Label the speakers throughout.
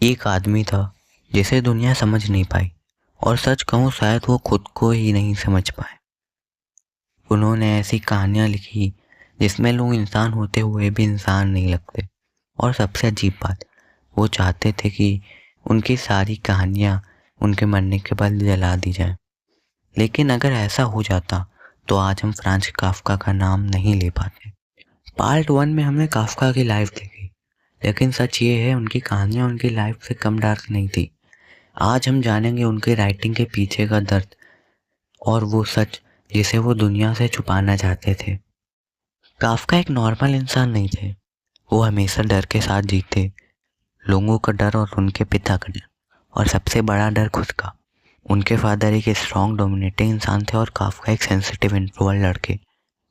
Speaker 1: एक आदमी था जिसे दुनिया समझ नहीं पाई, और सच कहूँ शायद वो खुद को ही नहीं समझ पाए। उन्होंने ऐसी कहानियाँ लिखी जिसमें लोग इंसान होते हुए भी इंसान नहीं लगते। और सबसे अजीब बात, वो चाहते थे कि उनकी सारी कहानियाँ उनके मरने के बाद जला दी जाएं। लेकिन अगर ऐसा हो जाता तो आज हम फ्रांज काफका का नाम नहीं ले पाते। पार्ट 1 में हमने काफका की लाइफ देखी, लेकिन सच ये है उनकी कहानियाँ उनकी लाइफ से कम डार्क नहीं थी। आज हम जानेंगे उनकी राइटिंग के पीछे का दर्द और वो सच जिसे वो दुनिया से छुपाना चाहते थे। काफका एक नॉर्मल इंसान नहीं थे। वो हमेशा डर के साथ जीते, लोगों का डर और उनके पिता का डर, और सबसे बड़ा डर खुद का। उनके फादर एक स्ट्रॉन्ग डोमिनेटिंग इंसान थे और काफका एक सेंसिटिव इंट्रोवर्ट लड़के।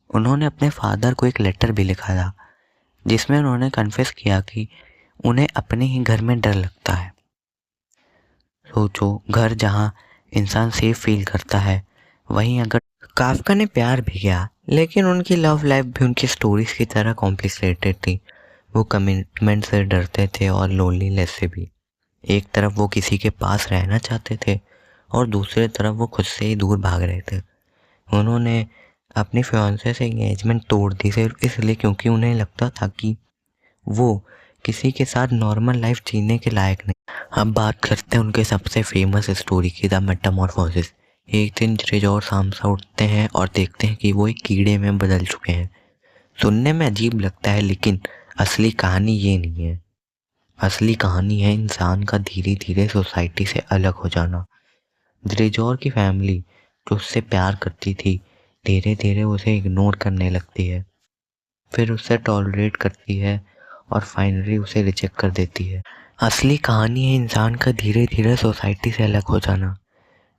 Speaker 1: उन्होंने अपने फादर को एक लेटर भी लिखा था जिसमें उन्होंने कन्फेस किया कि उन्हें अपने ही घर में डर लगता है। सोचो, घर जहाँ इंसान सेफ फील करता है, वहीं अगर काफका ने प्यार भी किया, लेकिन उनकी लव लाइफ भी उनकी स्टोरीज की तरह कॉम्प्लिकेटेड थी। वो कमिटमेंट से डरते थे और लोनलीनेस से भी। एक तरफ वो किसी के पास रहना चाहते थे और दूसरी तरफ वो खुद से ही दूर भाग रहे थे। उन्होंने अपनी फियांसे से एंगेजमेंट तोड़ दी सिर्फ इसलिए क्योंकि उन्हें लगता था कि वो किसी के साथ नॉर्मल लाइफ जीने के लायक नहीं। अब बात करते हैं उनके सबसे फेमस स्टोरी की, द मेटामॉर्फोसिस। एक दिन ट्रेजर शाम से उठते हैं और देखते हैं कि वो एक कीड़े में बदल चुके हैं। सुनने में अजीब लगता है, लेकिन असली कहानी ये नहीं है। असली कहानी है इंसान का धीरे धीरे सोसाइटी से अलग हो जाना। ट्रेजर की फैमिली जो उससे प्यार करती थी, धीरे धीरे उसे इग्नोर करने लगती है, फिर उसे टॉलरेट करती है और फाइनली उसे रिजेक्ट कर देती है। असली कहानी है इंसान का धीरे धीरे सोसाइटी से अलग हो जाना।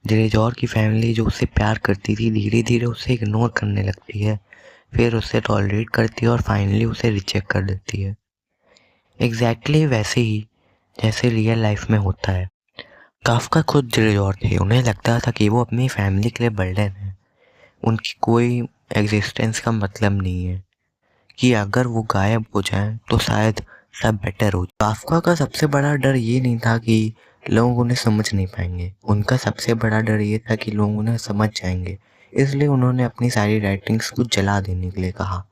Speaker 1: ट्रेजर की फैमिली जो उससे प्यार करती थी, धीरे धीरे उसे इग्नोर करने लगती है, फिर उसे टॉलरेट करती है और फाइनली उसे रिजेक्ट कर देती है। एग्जैक्टली वैसे ही जैसे रियल लाइफ में होता है। काफका खुद ट्रेजर थे। उन्हें लगता था कि वो अपनी फैमिली के लिए बर्डन है, उनकी कोई एग्जिस्टेंस का मतलब नहीं है, कि अगर वो गायब हो जाएं तो शायद सब बेटर हो। काफका का सबसे बड़ा डर ये नहीं था कि लोग उन्हें समझ नहीं पाएंगे, उनका सबसे बड़ा डर ये था कि लोग उन्हें समझ जाएंगे। इसलिए उन्होंने अपनी सारी राइटिंग्स को जला देने के लिए कहा,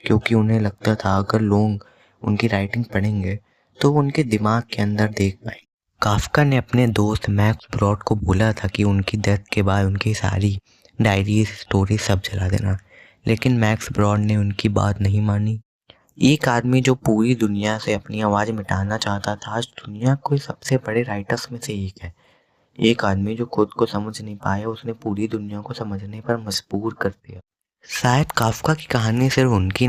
Speaker 1: क्योंकि उन्हें लगता था अगर लोग उनकी राइटिंग पढ़ेंगे तो उनके दिमाग के अंदर देख पाएंगे। काफका ने अपने दोस्त मैक्स ब्रॉड को बोला था कि उनकी डेथ के बाद उनकी सारी डायरीज स्टोरी सब जला देना, लेकिन मैक्स ब्रॉड ने उनकी बात नहीं मानी। एक आदमी जो पूरी दुनिया से अपनी आवाज़ मिटाना चाहता था, आज दुनिया के सबसे बड़े राइटर्स में से एक है। एक आदमी जो खुद को समझ नहीं पाया, उसने पूरी दुनिया को समझने पर मजबूर कर दिया। शायद काफका की कहानी सिर्फ उनकी